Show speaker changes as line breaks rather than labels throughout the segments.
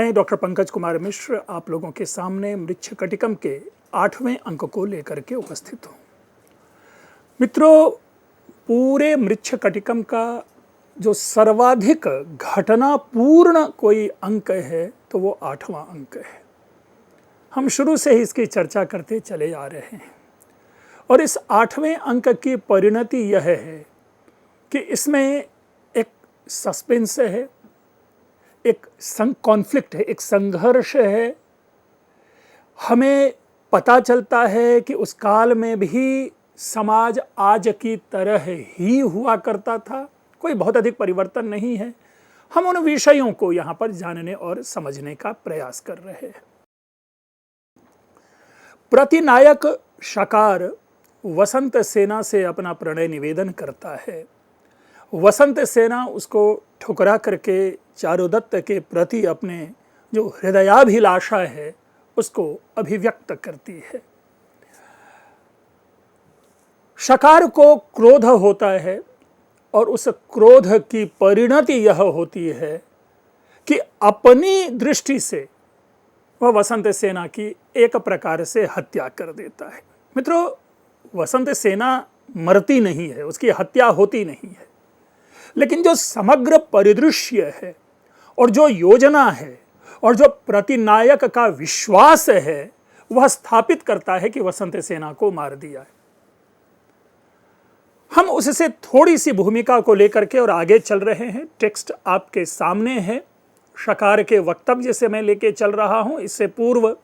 मैं डॉक्टर पंकज कुमार मिश्र आप लोगों के सामने मृच्छकटिकम के 8वें अंक को लेकर के उपस्थित हूँ। मित्रों, पूरे मृच्छकटिकम का जो सर्वाधिक घटनापूर्ण कोई अंक है तो वो 8वां अंक है। हम शुरू से ही इसकी चर्चा करते चले आ रहे हैं और इस 8वें अंक की परिणति यह है कि इसमें एक सस्पेंस है, एक कॉन्फ्लिक्ट है, एक संघर्ष है। हमें पता चलता है कि उस काल में भी समाज आज की तरह ही हुआ करता था, कोई बहुत अधिक परिवर्तन नहीं है। हम उन विषयों को यहाँ पर जानने और समझने का प्रयास कर रहे हैं। प्रतिनायक शकार वसंत सेना से अपना प्रणय निवेदन करता है। वसंत सेना उसको ठुकरा करके चारुदत्त के प्रति अपने जो हृदयाभिलाषा है उसको अभिव्यक्त करती है। शकार को क्रोध होता है और उस क्रोध की परिणति यह होती है कि अपनी दृष्टि से वह वसंत सेना की एक प्रकार से हत्या कर देता है। मित्रों, वसंत सेना मरती नहीं है, उसकी हत्या होती नहीं है, लेकिन जो समग्र परिदृश्य है और जो योजना है और जो प्रतिनायक का विश्वास है वह स्थापित करता है कि वसंत सेना को मार दिया है। हम उससे थोड़ी सी भूमिका को लेकर के और आगे चल रहे हैं। टेक्स्ट आपके सामने है, शकार के वक्तव्य से मैं लेके चल रहा हूं। इससे पूर्व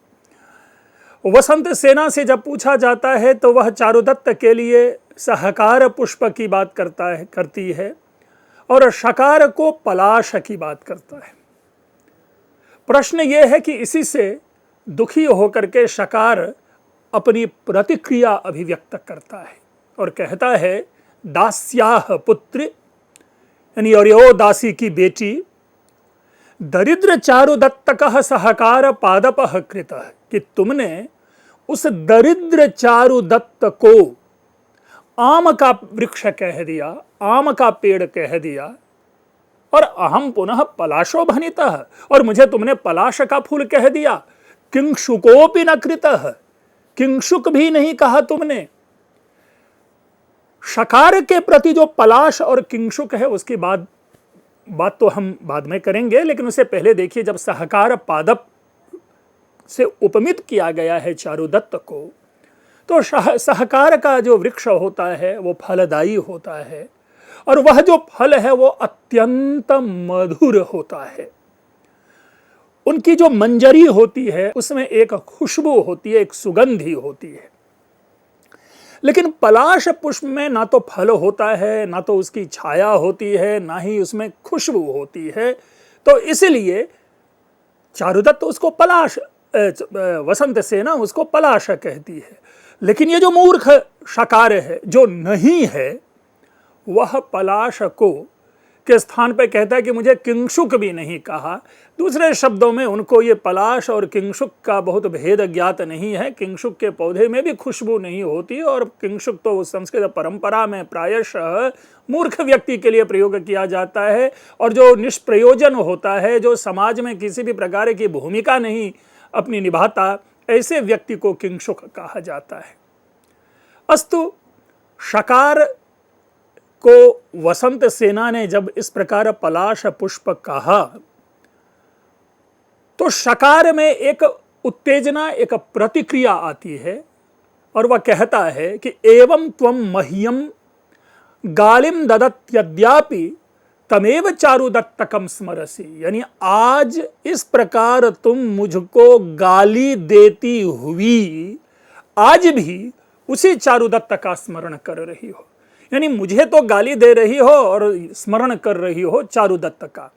वसंत सेना से जब पूछा जाता है तो वह चारुदत्त के लिए सहकार पुष्प की बात करती है और शकार को पलाश की बात करता है। प्रश्न यह है कि इसी से दुखी होकर के शकार अपनी प्रतिक्रिया अभिव्यक्त करता है और कहता है, दास्याह पुत्र, यानी और यो दासी की बेटी, दरिद्र चारुदत्तकः सहकार पादपः कृतः, कि तुमने उस दरिद्र चारुदत्त को आम का वृक्ष कह दिया, आम का पेड़ कह दिया, और अहम पुनः पलाशो भनितः, और मुझे तुमने पलाश का फूल कह दिया। किंशुकोपि न कृतः, किंशुक भी नहीं कहा तुमने। शकार के प्रति जो पलाश और किंशुक है उसकी बात तो हम बाद में करेंगे, लेकिन उससे पहले देखिए, जब सहकार पादप से उपमित किया गया है चारुदत्त को, तो सहकार का जो वृक्ष होता है वो फलदायी होता है और वह जो फल है वो अत्यंत मधुर होता है। उनकी जो मंजरी होती है उसमें एक खुशबू होती है, एक सुगंधी होती है। लेकिन पलाश पुष्प में ना तो फल होता है, ना तो उसकी छाया होती है, ना ही उसमें खुशबू होती है। तो इसलिए चारुदत्त उसको पलाश, वसंत सेना उसको पलाश कहती है। लेकिन ये जो मूर्ख शकार है, जो नहीं है, वह पलाश को के स्थान पर कहता है कि मुझे किंशुक भी नहीं कहा। दूसरे शब्दों में उनको ये पलाश और किंशुक का बहुत भेद ज्ञात नहीं है। किंशुक के पौधे में भी खुशबू नहीं होती और किंशुक तो संस्कृत परंपरा में प्रायशः मूर्ख व्यक्ति के लिए प्रयोग किया जाता है और जो निष्प्रयोजन होता है, जो समाज में किसी भी प्रकार की भूमिका नहीं अपनी निभाता, ऐसे व्यक्ति को किंशुक कहा जाता है। अस्तु, शकार को वसंत सेना ने जब इस प्रकार पलाश पुष्प कहा तो शकार में एक उत्तेजना, एक प्रतिक्रिया आती है और वह कहता है कि एवं त्वं मह्यम गालिम ददत्यद्यापि तमेव चारुदत्तकम स्मरसि, यानी आज इस प्रकार तुम मुझको गाली देती हुई आज भी उसी चारुदत्त का स्मरण कर रही हो, यानी मुझे तो गाली दे रही हो और स्मरण कर रही हो चारुदत्त का।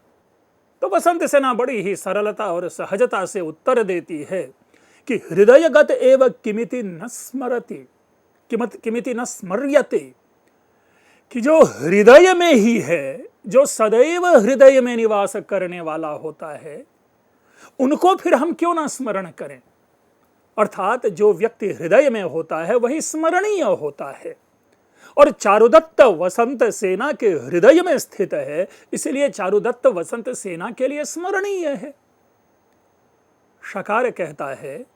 तो वसंत सेना बड़ी ही सरलता और सहजता से उत्तर देती है कि हृदयगत एव किमिति न स्मरति, किमिति न स्मर्यते, कि जो हृदय में ही है, जो सदैव हृदय में निवास करने वाला होता है, उनको फिर हम क्यों ना स्मरण करें। अर्थात जो व्यक्ति हृदय में होता है वही स्मरणीय होता है और चारुदत्त वसंत सेना के हृदय में स्थित है, इसलिए चारुदत्त वसंत सेना के लिए स्मरणीय है। शकार कहता है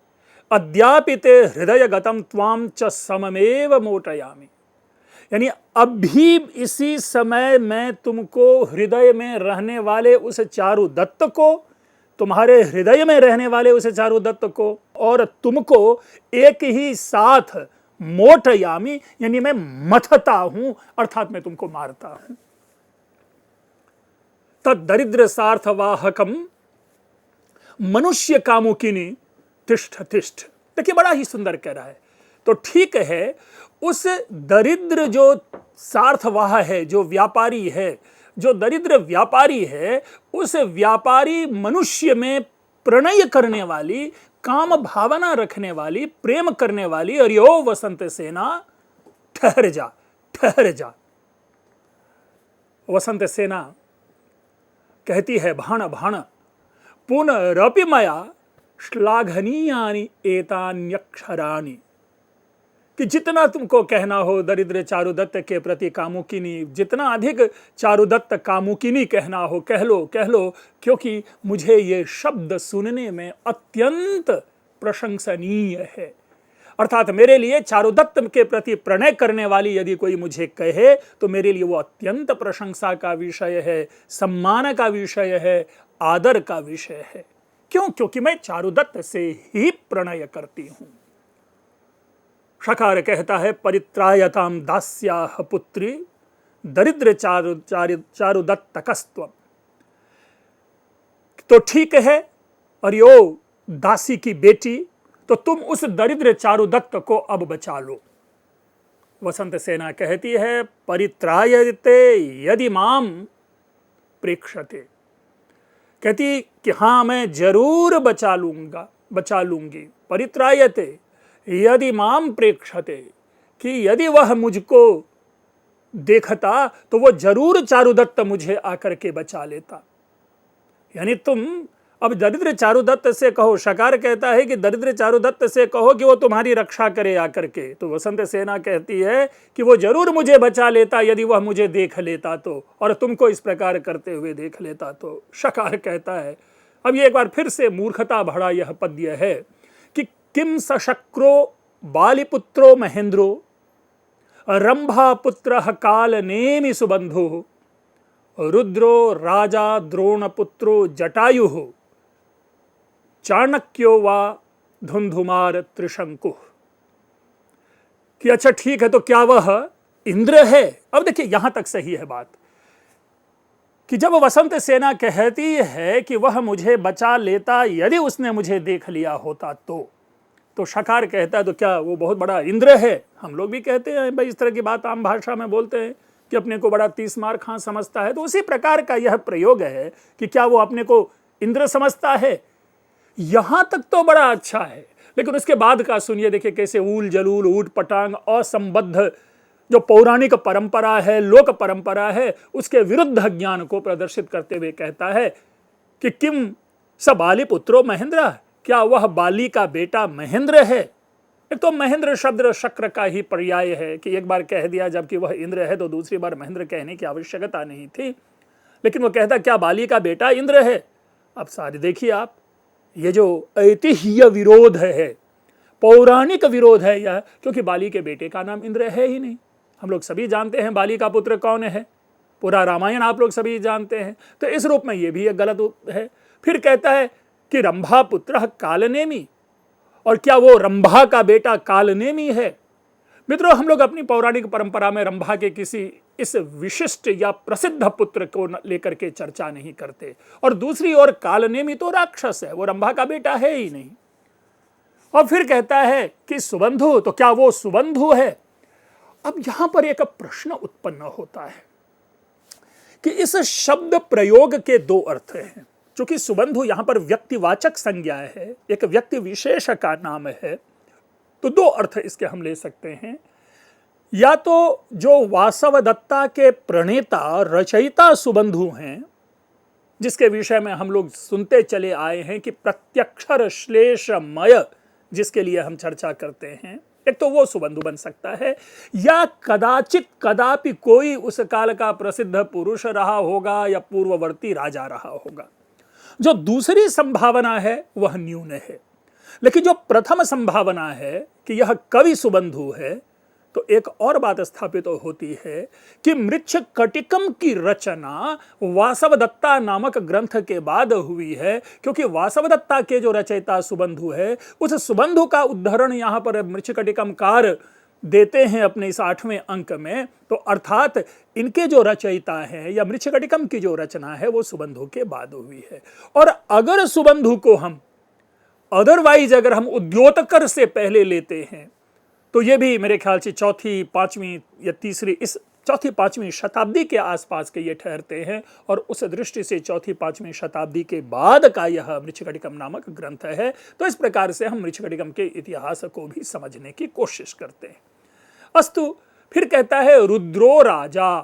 अद्यापिते हृदय गतम त्वाम च सममेव मोटयामि, यानी अब भी इसी समय मैं तुमको हृदय में रहने वाले उस चारुदत्त को, तुम्हारे हृदय में रहने वाले उस चारुदत्त को और तुमको एक ही साथ मोटयामि, यानी मैं मथता हूं, अर्थात मैं तुमको मारता हूं। तद दरिद्र सार्थवाहकम मनुष्य कामुकिनी तिष्ठ तिष्ठ। देखिए बड़ा ही सुंदर कह रहा है। तो ठीक है, उस दरिद्र जो सार्थवाह है, जो व्यापारी है, जो दरिद्र व्यापारी है, उस व्यापारी मनुष्य में प्रणय करने वाली, काम भावना रखने वाली, प्रेम करने वाली, और यो वसंत सेना ठहर जा, ठहर जा। वसंत सेना कहती है भाण भाण पुनरपि मया श्लाघनीयानि एतान्यक्षराणि, कि जितना तुमको कहना हो दरिद्र चारुदत्त के प्रति कामुकिनी, जितना अधिक चारुदत्त कामुकिनी कहना हो कह लो, कह लो, क्योंकि मुझे ये शब्द सुनने में अत्यंत प्रशंसनीय है। अर्थात मेरे लिए चारुदत्त के प्रति प्रणय करने वाली यदि कोई मुझे कहे तो मेरे लिए वो अत्यंत प्रशंसा का विषय है, सम्मान का विषय है, आदर का विषय है। क्यों? क्योंकि मैं चारुदत्त से ही प्रणय करती हूं। शकार कहता है परित्रायताम दास्याह पुत्री दरिद्र चारुदत्तकस्त्वम्। तो ठीक है, और यो दासी की बेटी, तो तुम उस दरिद्र चारुदत्त को अब बचा लो। वसंत सेना कहती है परित्रायते यदि माम प्रेक्षते, कहती कि हां मैं जरूर बचा लूंगा, बचा लूंगी। परित्रायते यदि माम प्रेक्षते, कि यदि वह मुझको देखता तो वो जरूर चारुदत्त मुझे आकर के बचा लेता। यानी तुम अब दरिद्र चारुदत्त से कहो, शकार कहता है कि दरिद्र चारुदत्त से कहो कि वो तुम्हारी रक्षा करे आकर के, तो वसंत सेना कहती है कि वो जरूर मुझे बचा लेता यदि वह मुझे देख लेता तो, और तुमको इस प्रकार करते हुए देख लेता तो। शकार कहता है, अब ये एक बार फिर से मूर्खता भरा यह पद्य है कि किम सशक्रो बालिपुत्रो महेंद्रो रंभा पुत्र काल नेमि सुबंधु रुद्रो राजा द्रोणपुत्रो जटायु चाणक्यो वा धुंधुमार त्रिशंकु। कि अच्छा ठीक है, तो क्या वह इंद्र है? अब देखिए यहां तक सही है बात कि जब वसंत सेना कहती है कि वह मुझे बचा लेता यदि उसने मुझे देख लिया होता तो शकार कहता है तो क्या वो बहुत बड़ा इंद्र है? हम लोग भी कहते हैं भाई, इस तरह की बात आम भाषा में बोलते हैं कि अपने को बड़ा 30 मार खां समझता है। तो उसी प्रकार का यह प्रयोग है कि क्या वो अपने को इंद्र समझता है? यहां तक तो बड़ा अच्छा है, लेकिन उसके बाद का सुनिए, देखिए कैसे ऊल जलूल ऊट पटांग असंबद्ध जो पौराणिक परंपरा है, लोक परंपरा है, उसके विरुद्ध ज्ञान को प्रदर्शित करते हुए कहता है कि किम स बाली पुत्रो महेंद्र, क्या वह बाली का बेटा महेंद्र है? एक तो महेंद्र शब्द शक्र का ही पर्याय है कि एक बार कह दिया जबकि वह इंद्र है तो दूसरी बार महेंद्र कहने की आवश्यकता नहीं थी, लेकिन वह कहता क्या बाली का बेटा इंद्र है? अब सारे देखिए आप, ये जो ऐतिह्य विरोध है, पौराणिक विरोध है यह, क्योंकि बाली के बेटे का नाम इंद्र है ही नहीं। हम लोग सभी जानते हैं बाली का पुत्र कौन है, पूरा रामायण आप लोग सभी जानते हैं। तो इस रूप में यह भी एक गलत है। फिर कहता है कि रंभा पुत्र कालनेमी, और क्या वो रंभा का बेटा कालनेमी है? मित्रों, हम लोग अपनी पौराणिक परंपरा में रंभा के किसी इस विशिष्ट या प्रसिद्ध पुत्र को लेकर के चर्चा नहीं करते, और दूसरी ओर कालनेमी तो राक्षस है, वो रंभा का बेटा है ही नहीं। और फिर कहता है कि सुबंधु, तो क्या वो सुबंधु है? अब यहां पर एक प्रश्न उत्पन्न होता है कि इस शब्द प्रयोग के दो अर्थ हैं। चूंकि सुबंधु यहां पर व्यक्तिवाचक संज्ञा है, एक व्यक्ति विशेष का नाम है, तो दो अर्थ इसके हम ले सकते हैं। या तो जो वासवदत्ता के प्रणेता रचयिता सुबंधु हैं, जिसके विषय में हम लोग सुनते चले आए हैं कि प्रत्यक्षर श्लेषमय जिसके लिए हम चर्चा करते हैं, एक तो वो सुबंधु बन सकता है, या कदाचित कदापि कोई उस काल का प्रसिद्ध पुरुष रहा होगा या पूर्ववर्ती राजा रहा होगा। जो दूसरी संभावना है वह न्यून है, लेकिन जो प्रथम संभावना है कि यह कवि सुबंधु है, तो एक और बात स्थापित होती है कि मृच्छकटिकम की रचना वासवदत्ता नामक ग्रंथ के बाद हुई है, क्योंकि वासवदत्ता के जो रचयिता सुबंधु है, उस सुबंधु का उद्धरण यहां पर मृच्छकटिकमकार देते हैं अपने इस 8वें अंक में। तो अर्थात इनके जो रचयिता हैं या मृच्छकटिकम की जो रचना है वो सुबंधु के बाद हुई है। और अगर सुबंधु को हम अदरवाइज अगर हम उद्योतकर से पहले लेते हैं तो ये भी मेरे ख्याल से चौथी पांचवीं या तीसरी, इस चौथी पांचवीं शताब्दी के आसपास के ये ठहरते हैं, और उस दृष्टि से चौथी पांचवीं शताब्दी के बाद का यह मृच्छकटिकम नामक ग्रंथ है। तो इस प्रकार से हम मृच्छकटिकम के इतिहास को भी समझने की कोशिश करते हैं। अस्तु, फिर कहता है रुद्रो राजा।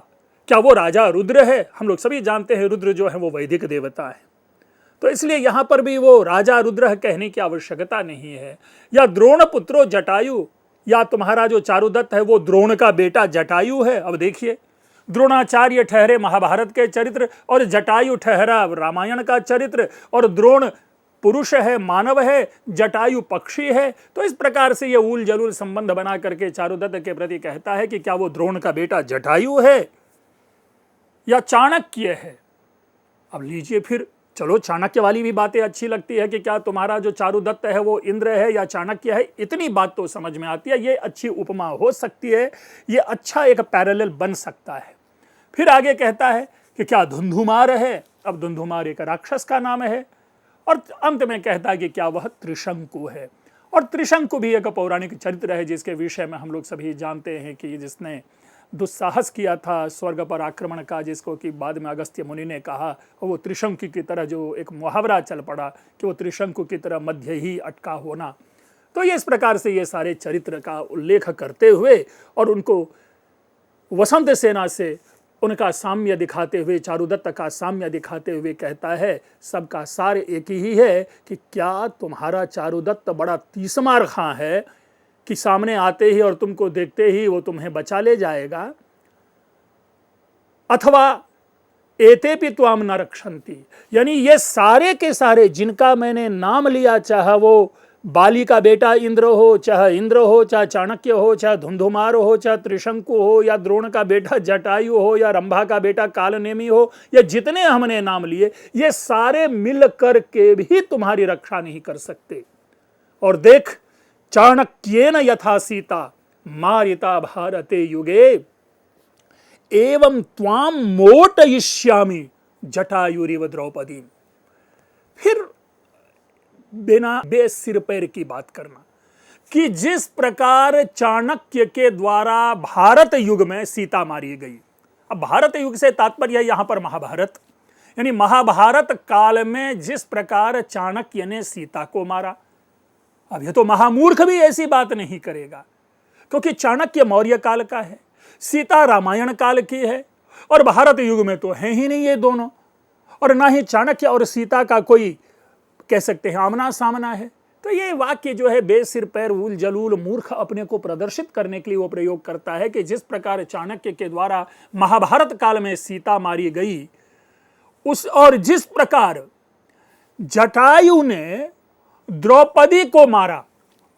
क्या वो राजा रुद्र है? हम लोग सभी जानते हैं रुद्र जो है वो वैदिक देवता है, तो इसलिए यहां पर भी वो राजा रुद्र कहने की आवश्यकता नहीं है। या द्रोण पुत्रो जटायु, या तुम्हारा जो चारुदत्त है वो द्रोण का बेटा जटायु है। अब देखिए, द्रोणाचार्य ठहरे महाभारत के चरित्र और जटायु ठहरा रामायण का चरित्र, और द्रोण पुरुष है, मानव है, जटायु पक्षी है। तो इस प्रकार से ये उल जलूल संबंध बना करके चारुदत्त के प्रति कहता है कि क्या वो द्रोण का बेटा जटायु है या चाणक्य है। अब लीजिए, फिर चलो चाणक्य वाली भी बातें अच्छी लगती है कि क्या तुम्हारा जो चारुदत्त है वो इंद्र है या चाणक्य है, इतनी बात तो समझ में आती है, ये अच्छी उपमा हो सकती है, ये अच्छा एक पैरेलल बन सकता है। फिर आगे कहता है कि क्या धुंधुमार है। अब धुंधुमार एक राक्षस का नाम है, और अंत में कहता है कि क्या वह त्रिशंकु है। और त्रिशंकु भी एक पौराणिक चरित्र है जिसके विषय में हम लोग सभी जानते हैं कि जिसने दुस्साहस किया था स्वर्ग पर आक्रमण का, जिसको कि बाद में अगस्त्य मुनि ने कहा, और वो त्रिशंकु की तरह जो एक मुहावरा चल पड़ा कि वो त्रिशंकु की तरह मध्य ही अटका होना। तो ये इस प्रकार से ये सारे चरित्र का उल्लेख करते हुए और उनको वसंत सेना से उनका साम्य दिखाते हुए, चारुदत्त का साम्य दिखाते हुए कहता है सबका सार एक ही है कि क्या तुम्हारा चारुदत्त बड़ा तीसमार खां है कि सामने आते ही और तुमको देखते ही वो तुम्हें बचा ले जाएगा, अथवा एतेपि त्वाम न रक्षन्ति, यानी ये सारे के सारे जिनका मैंने नाम लिया, चाहे वो बाली का बेटा इंद्र हो, चाहे इंद्र हो, चाहे चाणक्य हो, चाहे धुंधुमार हो, चाहे त्रिशंकु हो, या द्रोण का बेटा जटायु हो, या रंभा का बेटा कालनेमी हो, या जितने हमने नाम लिए, ये सारे मिल कर के भी तुम्हारी रक्षा नहीं कर सकते। और देख, चाणक्येन यथा सीता मारिता भारते युगे एवं त्वाम मोटयिष्यामि जटायुरिव द्रौपदी। फिर बिना बेसिर पैर की बात करना कि जिस प्रकार चाणक्य के द्वारा भारत युग में सीता मारी गई। अब भारत युग से तात्पर्य यहां पर महाभारत, यानी महाभारत काल में जिस प्रकार चाणक्य ने सीता को मारा। अब ये तो महामूर्ख भी ऐसी बात नहीं करेगा, क्योंकि चाणक्य मौर्य काल का है, सीता रामायण काल की है, और भारत युग में तो है ही नहीं ये दोनों, और ना ही चाणक्य और सीता का कोई कह सकते हैं आमना सामना है। तो ये वाक्य जो है बेसिर पैर उल जलूल मूर्ख अपने को प्रदर्शित करने के लिए वो प्रयोग करता है कि जिस प्रकार चाणक्य के द्वारा महाभारत काल में सीता मारी गई, उस और जिस प्रकार जटायु ने द्रौपदी को मारा।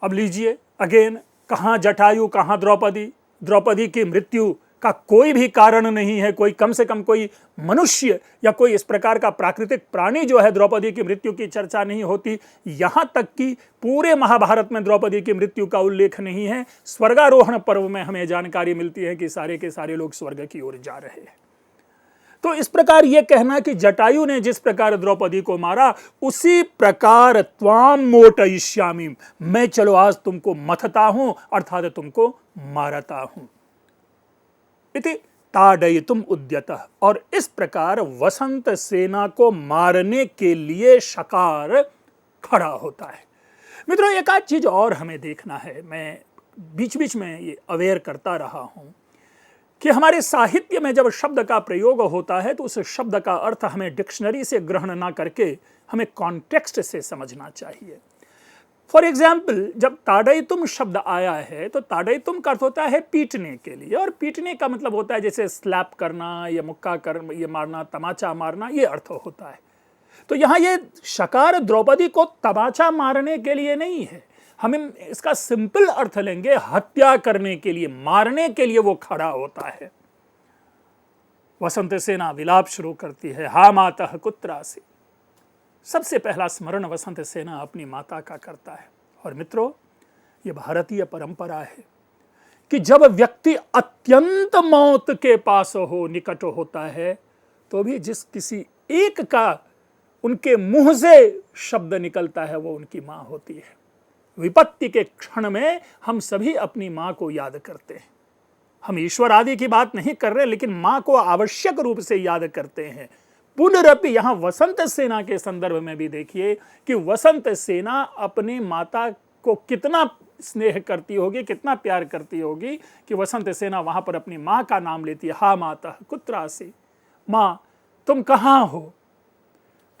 अब लीजिए अगेन, कहां जटायु कहां द्रौपदी। द्रौपदी की मृत्यु का कोई भी कारण नहीं है, कोई कम से कम कोई मनुष्य या कोई इस प्रकार का प्राकृतिक प्राणी जो है द्रौपदी की मृत्यु की चर्चा नहीं होती। यहां तक कि पूरे महाभारत में द्रौपदी की मृत्यु का उल्लेख नहीं है। स्वर्गारोहण पर्व में हमें जानकारी मिलती है कि सारे के सारे लोग स्वर्ग की ओर जा रहे हैं। तो इस प्रकार यह कहना कि जटायु ने जिस प्रकार द्रौपदी को मारा, उसी प्रकार त्वाम मोटयिष्यामि, मैं चलो आज तुमको मथता हूं, अर्थात तुमको मारता हूं। इति ताडयितुम उद्यतः, और इस प्रकार वसंत सेना को मारने के लिए शकार खड़ा होता है। मित्रों, एक आध चीज और हमें देखना है, मैं बीच बीच में ये अवेयर करता रहा हूं कि हमारे साहित्य में जब शब्द का प्रयोग होता है तो उस शब्द का अर्थ हमें डिक्शनरी से ग्रहण ना करके हमें कॉन्टेक्स्ट से समझना चाहिए। फॉर एग्जाम्पल, जब ताडयितुम शब्द आया है तो ताडयितुम का अर्थ होता है पीटने के लिए, और पीटने का मतलब होता है जैसे स्लैप करना या मुक्का कर, ये मारना, तमाचा मारना, ये अर्थ होता है। तो यहां ये शकार द्रौपदी को तमाचा मारने के लिए नहीं है, हमें इसका सिंपल अर्थ लेंगे, हत्या करने के लिए, मारने के लिए वो खड़ा होता है। वसंत सेना विलाप शुरू करती है, हा मातः कुत्रासि। सबसे पहला स्मरण वसंत सेना अपनी माता का करता है। और मित्रों, ये भारतीय परंपरा है कि जब व्यक्ति अत्यंत मौत के पास हो, निकट होता है, तो भी जिस किसी एक का उनके मुंह से शब्द निकलता है वो उनकी मां होती है। विपत्ति के क्षण में हम सभी अपनी मां को याद करते हैं। हम ईश्वर आदि की बात नहीं कर रहे, लेकिन मां को आवश्यक रूप से याद करते हैं। पुनरपि यहां वसंत सेना के संदर्भ में भी देखिए कि वसंत सेना अपनी माता को कितना स्नेह करती होगी, कितना प्यार करती होगी कि वसंत सेना वहां पर अपनी मां का नाम लेती है, हा मातः कुत्रासि, मां तुम कहां हो।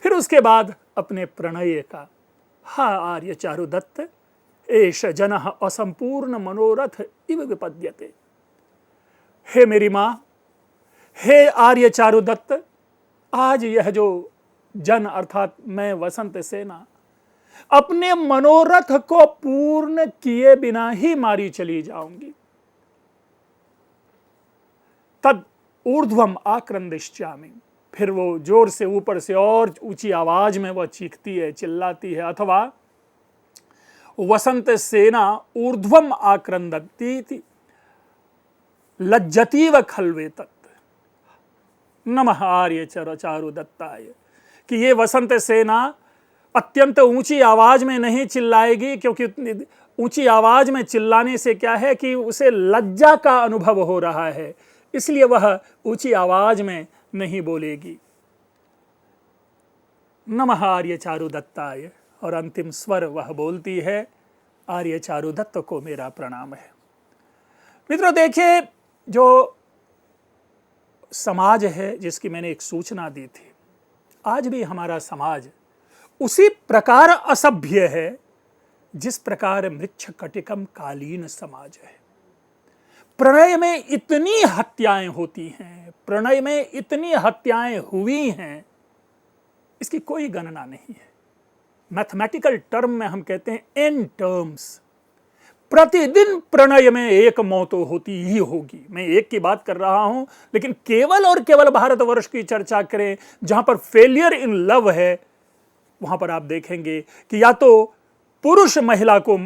फिर उसके बाद अपने प्रणय का, हा आर्य चारुदत्त एष जनः असंपूर्ण मनोरथ इव विपद्यते। हे मेरी मां, हे आर्य चारुदत्त, आज यह जो जन अर्थात मैं वसंत सेना अपने मनोरथ को पूर्ण किए बिना ही मारी चली जाऊंगी। तद ऊर्ध्वम आक्रंदिष्यामि, फिर वो जोर से ऊपर से और ऊंची आवाज में वह चीखती है, चिल्लाती है। अथवा वसंत सेना ऊर्ध्वम आक्रंदती लज्जतीव खल्वे तत् नमः आर्य चारुदत्ताय, कि ये वसंत सेना अत्यंत ऊंची आवाज में नहीं चिल्लाएगी, क्योंकि ऊंची आवाज में चिल्लाने से क्या है कि उसे लज्जा का अनुभव हो रहा है, इसलिए वह ऊंची आवाज में नहीं बोलेगी। नमः आर्य चारुदत्ताय, और अंतिम स्वर वह बोलती है, आर्य चारुदत्त को मेरा प्रणाम है। मित्रों देखिए, जो समाज है जिसकी मैंने एक सूचना दी थी, आज भी हमारा समाज उसी प्रकार असभ्य है जिस प्रकार मृच्छकटिकम कालीन समाज है। प्रणय में इतनी हत्याएं होती हैं, प्रणय में इतनी हत्याएं हुई हैं, इसकी कोई गणना नहीं है। मैथमेटिकल टर्म में हम कहते हैं एन टर्म्स, प्रतिदिन प्रणय में एक मौत होती ही होगी। मैं एक की बात कर रहा हूं, लेकिन केवल और केवल भारतवर्ष की चर्चा करें जहां पर फेलियर इन लव है, वहां पर आप देखेंगे कि या तो पुरुष महिला को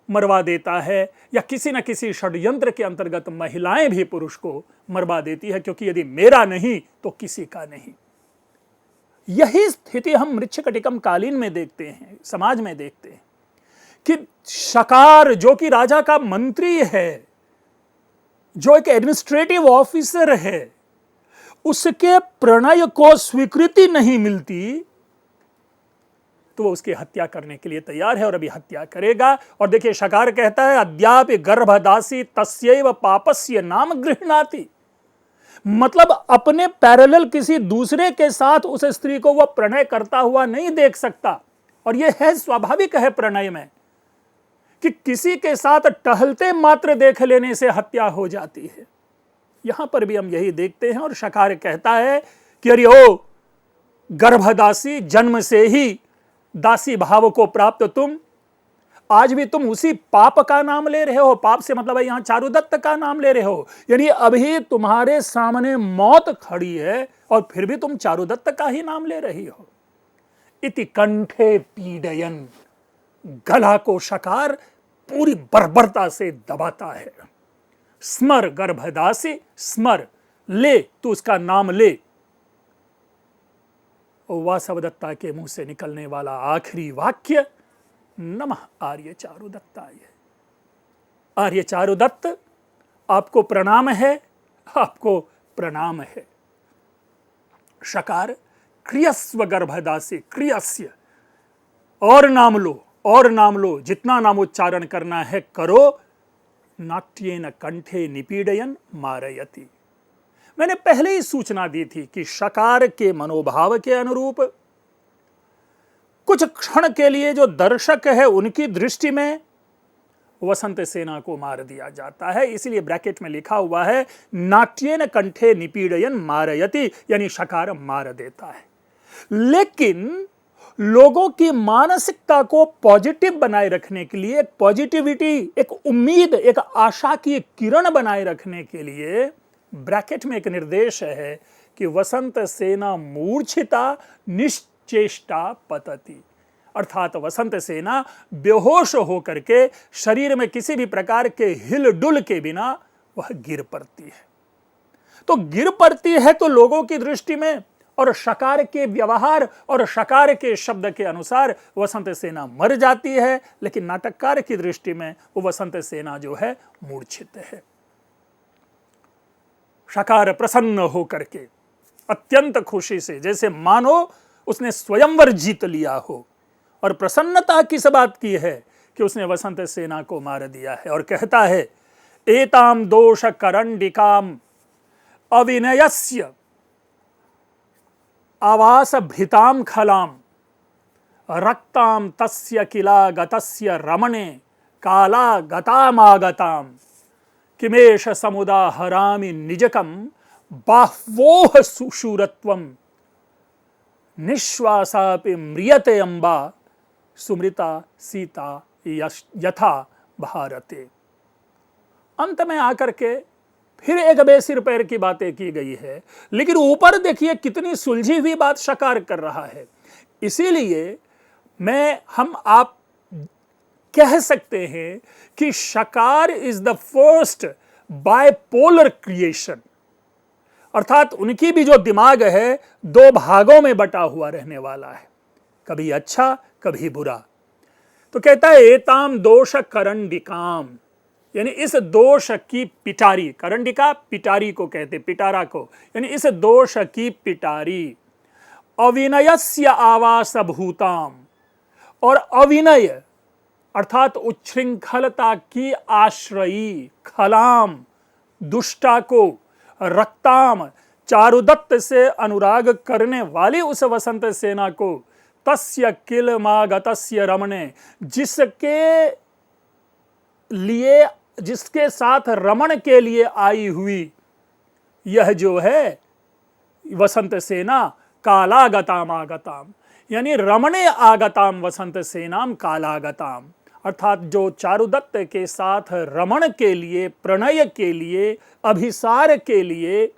मरवा देता है, या किसी न किसी षड्यंत्र के अंतर्गत महिलाएं भी पुरुष को मरवा देती है, क्योंकि यदि मेरा नहीं तो किसी का नहीं। यही स्थिति हम मृच्छकटिकम कालीन में देखते हैं, समाज में देखते हैं कि शकार जो कि राजा का मंत्री है, जो एक एडमिनिस्ट्रेटिव ऑफिसर है, उसके प्रणय को स्वीकृति नहीं मिलती तो वो उसकी हत्या करने के लिए तैयार है और अभी हत्या करेगा। और देखिए शकार कहता है, अद्यापि गर्भदासी तस्यैव पापस्य नाम गृह्णाति, मतलब अपने पैरेलल किसी दूसरे के साथ उस स्त्री को वह प्रणय करता हुआ नहीं देख सकता। और यह है स्वाभाविक है प्रणय में कि किसी के साथ टहलते मात्र देख लेने से हत्या हो जाती है। यहां पर भी हम यही देखते हैं। और शकार कहता है कि अरे ओ गर्भदासी, जन्म से ही दासी भाव को प्राप्त तुम, आज भी तुम उसी पाप का नाम ले रहे हो। पाप से मतलब है यहां चारुदत्त का नाम ले रहे हो, यानी अभी तुम्हारे सामने मौत खड़ी है और फिर भी तुम चारुदत्त का ही नाम ले रही हो। इति कंठे पीडयन, गला को शकार पूरी बर्बरता से दबाता है। स्मर गर्भदासी, स्मर, ले, तू उसका नाम ले। वासवदत्ता के मुंह से निकलने वाला आखिरी वाक्य, नमः आर्य चारुदत्ताय। आर्य चारुदत्त, आपको प्रणाम है, आपको प्रणाम है। शकार, क्रियस्व गर्भदासी, क्रियस्य, और नाम लो, और नाम लो, जितना नामोच्चारण करना है करो। नाट्येन कंठे निपीडयन मारयति। मैंने पहले ही सूचना दी थी कि शकार के मनोभाव के अनुरूप कुछ क्षण के लिए जो दर्शक है उनकी दृष्टि में वसंत सेना को मार दिया जाता है। इसलिए ब्रैकेट में लिखा हुआ है नाट्येन कंठे निपीडयन मारयति, यानी शकार मार देता है। लेकिन लोगों की मानसिकता को पॉजिटिव बनाए रखने के लिए, एक पॉजिटिविटी, एक उम्मीद, एक आशा की एक किरण बनाए रखने के लिए ब्रैकेट में एक निर्देश है कि वसंत सेना मूर्छिता निश्चेष्टा पतति, अर्थात वसंत सेना बेहोश होकर के शरीर में किसी भी प्रकार के हिलडुल के बिना वह गिर पड़ती है। तो गिर पड़ती है तो लोगों की दृष्टि में और शकार के व्यवहार और शकार के शब्द के अनुसार वसंत सेना मर जाती है, लेकिन नाटककार की दृष्टि में वो वसंत सेना जो है मूर्छित है। शकार प्रसन्न होकर के अत्यंत खुशी से, जैसे मानो उसने स्वयंवर जीत लिया हो, और प्रसन्नता किस बात की है कि उसने वसंत सेना को मार दिया है। और कहता है एताम दोष करंडिकाम अविनयस्य आवास भृताम खलाम रक्ताम तस्य किला गतस्य रमणे काला गतामागताम किमेश समुदाहरामि निजकम बाह्वोह सुशूरत्वम निश्वासापि म्रियते अम्बा सुमृता सीता यथा भारते। अंत में आकर के फिर एक बेसिर पैर की बातें की गई है, लेकिन ऊपर देखिए कितनी सुलझी हुई बात शकार कर रहा है। इसीलिए हम आप कह सकते हैं कि शकार is the first bipolar creation, अर्थात उनकी भी जो दिमाग है दो भागों में बटा हुआ रहने वाला है, कभी अच्छा कभी बुरा। तो कहता है एताम दोष करंडिकाम, यानी इस दोष की पिटारी, करंडिका पिटारी को कहते, पिटारा को, यानी इस दोष की पिटारी अविनयस्य आवास भूताम, और अविनय अर्थात उच्छृंखलता की आश्रयी, खलाम दुष्टा को, रक्ताम चारुदत्त से अनुराग करने वाली उस वसंत सेना को, तस्य किलमागतस्य रमणे, जिसके साथ रमण के लिए आई हुई यह जो है वसंत सेना, कालागताम आगताम, यानी रमणे आगताम वसंत सेनाम कालागताम, अर्थात जो चारुदत्त के साथ रमण के लिए, प्रणय के लिए, अभिसार के लिए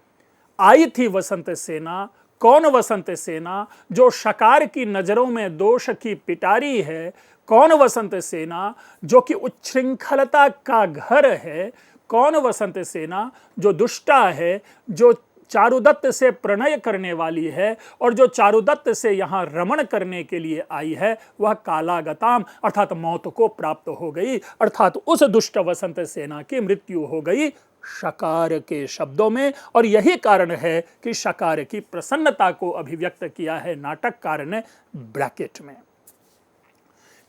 आई थी वसंत सेना। कौन वसंत सेना? जो शकार की नजरों में दोष की पिटारी है। कौन वसंत सेना? जो कि उच्छृंखलता का घर है। कौन वसंत सेना? जो दुष्टा है, जो चारुदत्त से प्रणय करने वाली है और जो चारुदत्त से यहाँ रमण करने के लिए आई है, वह कालागताम अर्थात मौत को प्राप्त हो गई, अर्थात उस दुष्ट वसंत सेना की मृत्यु हो गई शकार के शब्दों में। और यही कारण है कि शकार की प्रसन्नता को अभिव्यक्त किया है नाटककार ने ब्रैकेट में।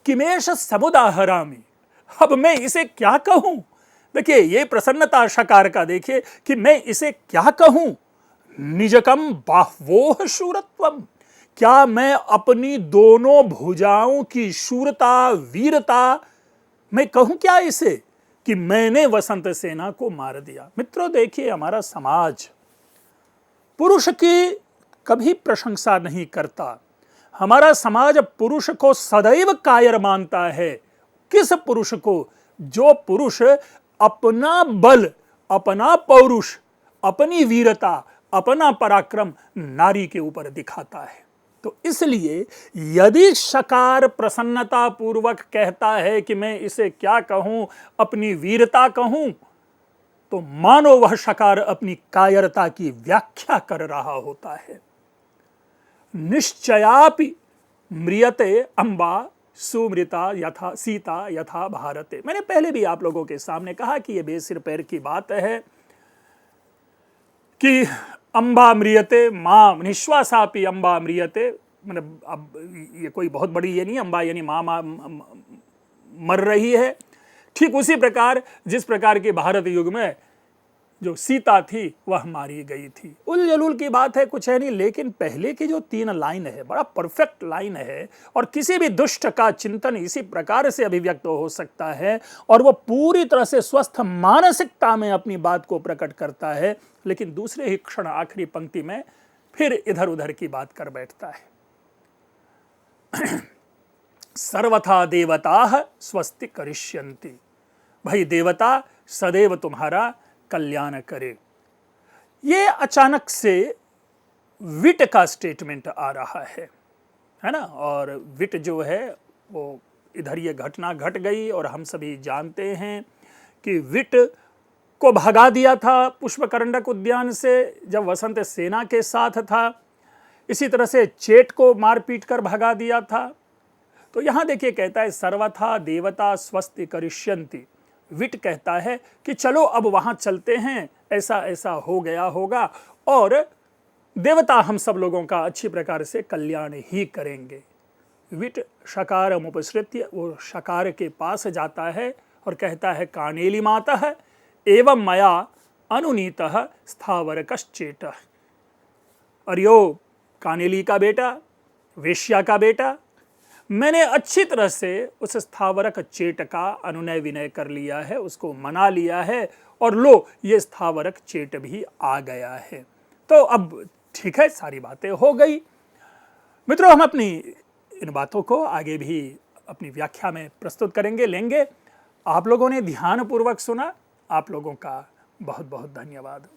किमेश समुदाहरामि, अब मैं इसे क्या कहूं? देखिए ये प्रसन्नता शकार का देखिए कि मैं इसे क्या कहूं। निजकम बाह्वोह शूरत्वम, क्या मैं अपनी दोनों भुजाओं की शूरता, वीरता, मैं कहूं क्या इसे कि मैंने वसंत सेना को मार दिया। मित्रों देखिए, हमारा समाज पुरुष की कभी प्रशंसा नहीं करता। हमारा समाज पुरुष को सदैव कायर मानता है। किस पुरुष को? जो पुरुष अपना बल, अपना पौरुष, अपनी वीरता, अपना पराक्रम नारी के ऊपर दिखाता है। तो इसलिए यदि शकार प्रसन्नता पूर्वक कहता है कि मैं इसे क्या कहूं, अपनी वीरता कहूं, तो मानो वह शकार अपनी कायरता की व्याख्या कर रहा होता है। निश्चयापि म्रियते अम्बा सुमृता यथा सीता यथा भारते। मैंने पहले भी आप लोगों के सामने कहा कि यह बेसिर पैर की बात है कि अम्बा म्रियते, मां निश्वासापि अम्बा म्रियते, मतलब अब ये कोई बहुत बड़ी ये नहीं, अम्बा यानी मां मर रही है। ठीक उसी प्रकार जिस प्रकार की भारत युग में जो सीता थी वह मारी गई थी। उल जलूल की बात है, कुछ है नहीं, लेकिन पहले की जो 3 लाइन है बड़ा परफेक्ट लाइन है और किसी भी दुष्ट का चिंतन इसी प्रकार से अभिव्यक्त हो सकता है और वो पूरी तरह से स्वस्थ मानसिकता में अपनी बात को प्रकट करता है। लेकिन दूसरे ही क्षण आखिरी पंक्ति में फिर इधर उधर की बात कर बैठता है। सर्वथा देवता स्वस्ति करिष्यन्ति, भाई देवता सदैव तुम्हारा कल्याण करे। ये अचानक से विट का स्टेटमेंट आ रहा है ना। और विट जो है वो इधर ये घटना घट गई और हम सभी जानते हैं कि विट को भगा दिया था पुष्पकरंडक उद्यान से जब वसंत सेना के साथ था। इसी तरह से चेट को मारपीट कर भगा दिया था। तो यहां देखिए कहता है सर्वथा देवता स्वस्ति करिष्यन्ति। विट कहता है कि चलो अब वहां चलते हैं, ऐसा ऐसा हो गया होगा और देवता हम सब लोगों का अच्छी प्रकार से कल्याण ही करेंगे। विट शकारम उपसृत्य वो शकार के पास जाता है और कहता है कानेली मातः एवं मया अनुनीतः स्थावरकश्चेटः। और यो कानेली का बेटा, वेश्या का बेटा, मैंने अच्छी तरह से उस स्थावरक चेट का अनुनय विनय कर लिया है, उसको मना लिया है और लो ये स्थावरक चेट भी आ गया है। तो अब ठीक है, सारी बातें हो गई। मित्रों, हम अपनी इन बातों को आगे भी अपनी व्याख्या में प्रस्तुत करेंगे, लेंगे। आप लोगों ने ध्यानपूर्वक सुना, आप लोगों का बहुत बहुत धन्यवाद।